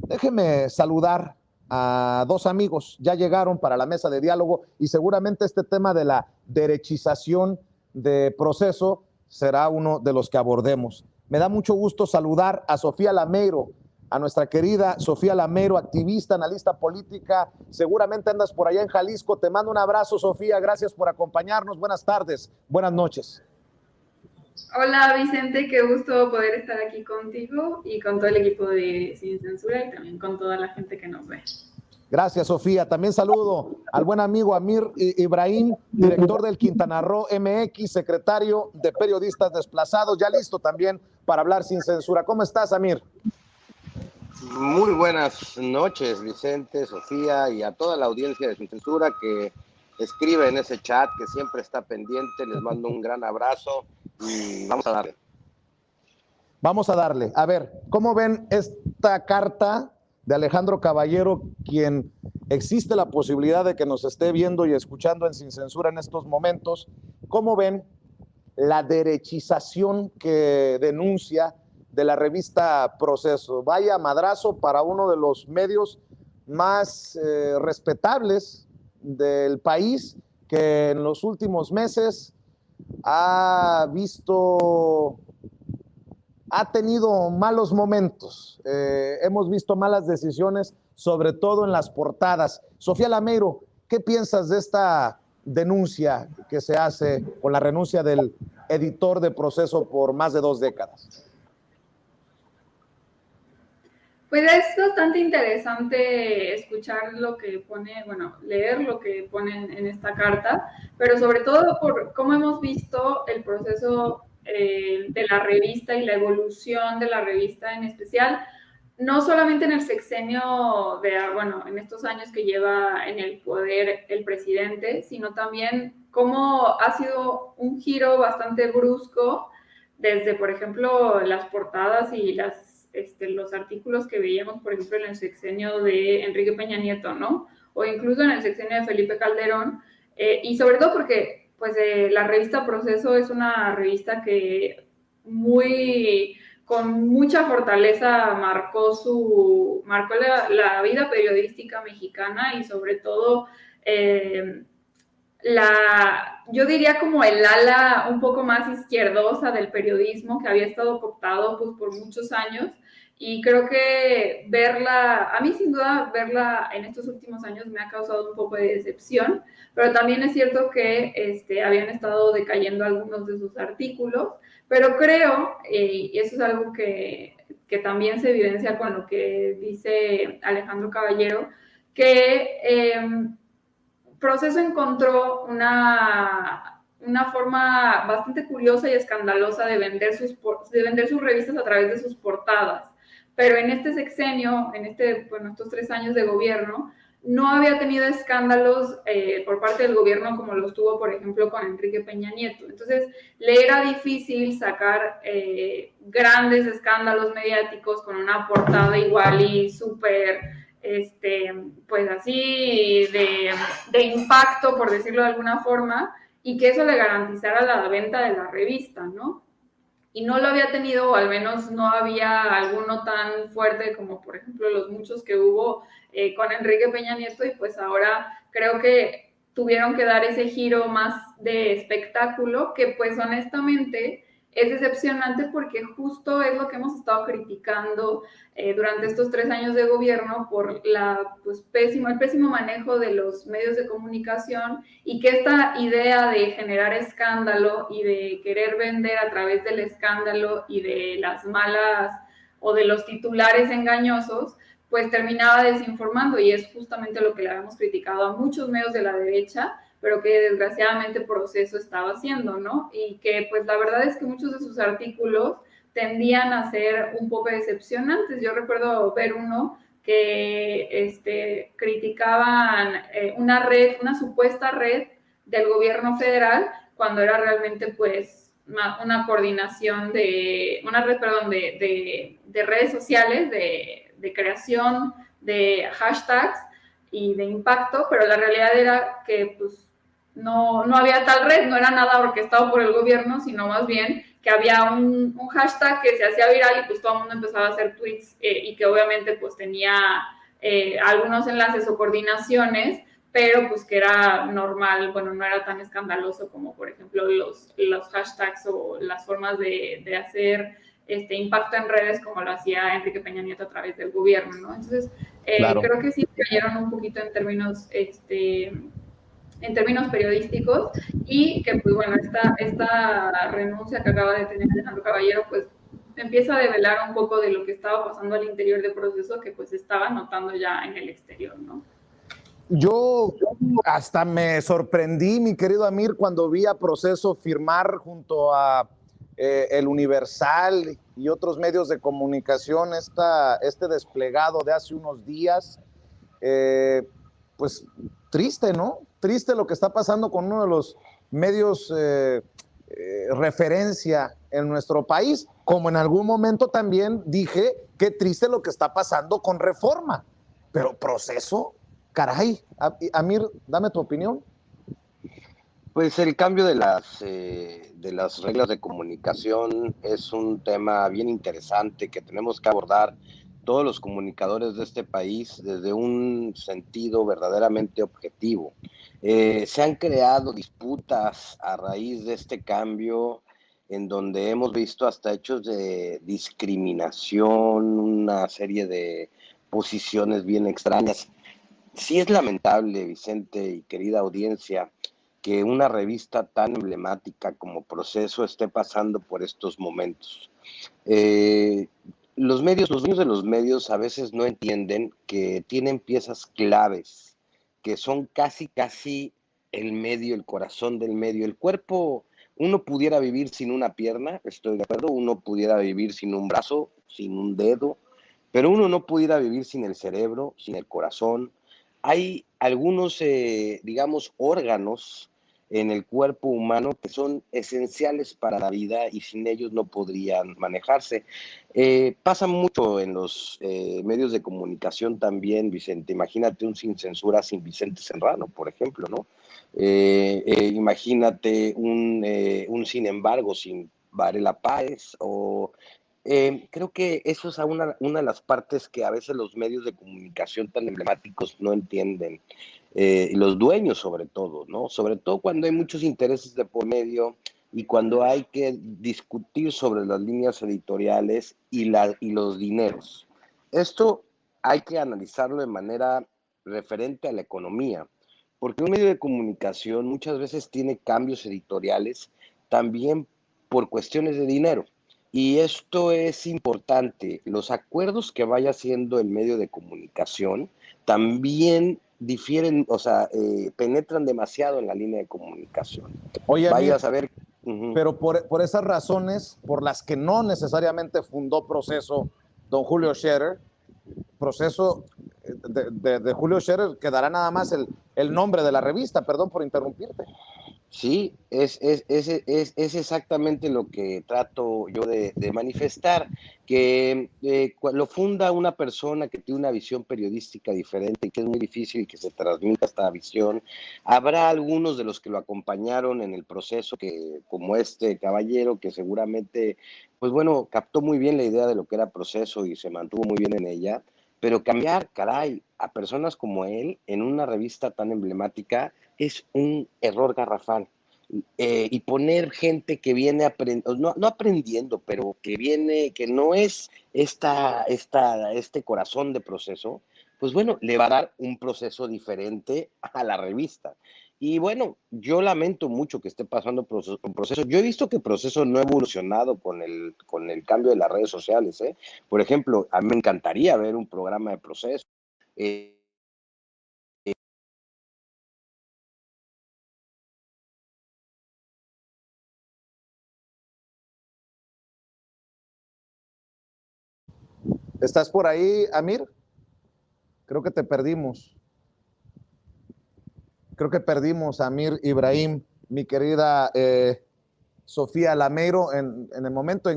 Déjeme saludar a dos amigos, ya llegaron para la mesa de diálogo y seguramente este tema de la derechización de proceso será uno de los que abordemos. Me da mucho gusto saludar a Sofía Lameiro, a nuestra querida Sofía Lameiro, activista, analista política. Seguramente andas por allá en Jalisco. Te mando un abrazo, Sofía. Gracias por acompañarnos. Buenas tardes, buenas noches. Hola Vicente, qué gusto poder estar aquí contigo y con todo el equipo de Sin Censura y también con toda la gente que nos ve. Gracias, Sofía. También saludo al buen amigo Amir Ibrahim, director del Quintana Roo MX, secretario de Periodistas Desplazados, ya listo también para hablar sin censura. ¿Cómo estás, Amir? Muy buenas noches, Vicente, Sofía y a toda la audiencia de Sin Censura que escribe en ese chat, que siempre está pendiente. Les mando un gran abrazo y vamos a darle. Vamos a darle. A ver, ¿cómo ven esta carta de Alejandro Caballero, quien existe la posibilidad de que nos esté viendo y escuchando en Sin Censura en estos momentos? ¿Cómo ven la derechización que denuncia de la revista Proceso? Vaya madrazo para uno de los medios más respetables del país, que en los últimos meses ha tenido malos momentos, hemos visto malas decisiones, sobre todo en las portadas. Sofía Lameiro, ¿qué piensas de esta denuncia que se hace con la renuncia del editor de Proceso por más de 2 décadas? Pues es bastante interesante escuchar lo que pone, bueno, leer lo que ponen en esta carta, pero sobre todo por cómo hemos visto el proceso de la revista y la evolución de la revista en especial, no solamente en el sexenio de, bueno, en estos años que lleva en el poder el presidente, sino también cómo ha sido un giro bastante brusco desde, por ejemplo, las portadas y los artículos que veíamos, por ejemplo, en el sexenio de Enrique Peña Nieto, ¿no? O incluso en el sexenio de Felipe Calderón, y sobre todo porque pues, la revista Proceso es una revista que con mucha fortaleza marcó la vida periodística mexicana y sobre todo yo diría como el ala un poco más izquierdosa del periodismo que había estado cooptado pues, por muchos años, y creo que a mí sin duda verla en estos últimos años me ha causado un poco de decepción, pero también es cierto que habían estado decayendo algunos de sus artículos, pero creo, y eso es algo que también se evidencia con lo que dice Alejandro Caballero, que Proceso encontró una forma bastante curiosa y escandalosa de vender sus revistas a través de sus portadas. Pero en este sexenio, estos 3 años de gobierno, no había tenido escándalos por parte del gobierno como los tuvo, por ejemplo, con Enrique Peña Nieto. Entonces, le era difícil sacar grandes escándalos mediáticos con una portada igual y súper pues así de impacto, por decirlo de alguna forma, y que eso le garantizara la venta de la revista, ¿no? Y no lo había tenido, o al menos no había alguno tan fuerte como, por ejemplo, los muchos que hubo con Enrique Peña Nieto, y pues ahora creo que tuvieron que dar ese giro más de espectáculo, que pues honestamente es decepcionante porque justo es lo que hemos estado criticando durante estos 3 años de gobierno por el pésimo manejo de los medios de comunicación, y que esta idea de generar escándalo y de querer vender a través del escándalo y de las malas o de los titulares engañosos, pues terminaba desinformando, y es justamente lo que le habíamos criticado a muchos medios de la derecha, pero que desgraciadamente Proceso estaba haciendo, ¿no? Y que pues la verdad es que muchos de sus artículos tendían a ser un poco decepcionantes. Yo recuerdo ver uno que criticaban una supuesta red del gobierno federal, cuando era realmente pues una coordinación una red, perdón, de redes sociales, de creación de hashtags y de impacto, pero la realidad era que pues no había tal red, no era nada orquestado por el gobierno, sino más bien que había un hashtag que se hacía viral y pues todo el mundo empezaba a hacer tweets y que obviamente pues tenía algunos enlaces o coordinaciones, pero pues que era normal, bueno, no era tan escandaloso como por ejemplo los hashtags o las formas de hacer impacto en redes como lo hacía Enrique Peña Nieto a través del gobierno, ¿no? Entonces, Claro. creo que sí cayeron un poquito en términos periodísticos y que pues bueno, esta renuncia que acaba de tener Alejandro Caballero pues empieza a develar un poco de lo que estaba pasando al interior del proceso que pues estaba notando ya en el exterior, ¿no? Yo hasta me sorprendí, mi querido Amir, cuando vi a Proceso firmar junto a El Universal y otros medios de comunicación este desplegado de hace unos días. Pues triste, ¿no? Triste lo que está pasando con uno de los medios referencia en nuestro país, como en algún momento también dije, qué triste lo que está pasando con Reforma, pero Proceso, caray, Amir, dame tu opinión. Pues el cambio de las reglas de comunicación es un tema bien interesante que tenemos que abordar todos los comunicadores de este país desde un sentido verdaderamente objetivo. Se han creado disputas a raíz de este cambio en donde hemos visto hasta hechos de discriminación, una serie de posiciones bien extrañas. Sí es lamentable, Vicente y querida audiencia, que una revista tan emblemática como Proceso esté pasando por estos momentos. Eh, los dueños de los medios a veces no entienden que tienen piezas claves, que son casi el medio, el corazón del medio. El cuerpo, uno pudiera vivir sin una pierna, estoy de acuerdo, uno pudiera vivir sin un brazo, sin un dedo, pero uno no pudiera vivir sin el cerebro, sin el corazón. Hay algunos, digamos, órganos en el cuerpo humano que son esenciales para la vida y sin ellos no podrían manejarse. Pasa mucho en los medios de comunicación también, Vicente. Imagínate un Sin Censura sin Vicente Serrano, por ejemplo, ¿no? Imagínate un Sin Embargo sin Varela Páez o creo que eso es una de las partes que a veces los medios de comunicación tan emblemáticos no entienden, y los dueños sobre todo, ¿no? Sobre todo cuando hay muchos intereses de por medio y cuando hay que discutir sobre las líneas editoriales y los dineros. Esto hay que analizarlo de manera referente a la economía, porque un medio de comunicación muchas veces tiene cambios editoriales también por cuestiones de dinero. Y esto es importante. Los acuerdos que vaya haciendo el medio de comunicación también difieren, o sea, penetran demasiado en la línea de comunicación. Oye, Vaya Amir, a saber. Uh-huh. pero por esas razones, por las que no necesariamente fundó Proceso don Julio Scherer, Proceso de Julio Scherer quedará nada más el nombre de la revista, perdón por interrumpirte. Sí, es exactamente lo que trato yo de manifestar, que lo funda una persona que tiene una visión periodística diferente y que es muy difícil que se transmita esta visión. Habrá algunos de los que lo acompañaron en el proceso, que como este caballero, que seguramente, pues bueno, captó muy bien la idea de lo que era Proceso y se mantuvo muy bien en ella, pero cambiar, caray, a personas como él en una revista tan emblemática es un error garrafal. Y poner gente que viene aprendiendo, no aprendiendo, pero que viene, que no es este corazón de Proceso, pues bueno, le va a dar un proceso diferente a la revista. Y bueno, yo lamento mucho que esté pasando un proceso. Yo he visto que Proceso no ha evolucionado con el cambio de las redes sociales, ¿eh? Por ejemplo, a mí me encantaría ver un programa de Proceso. ¿Estás por ahí, Amir? Creo que te perdimos. Creo que perdimos a Amir Ibrahim, mi querida Sofía Lameiro, en el momento en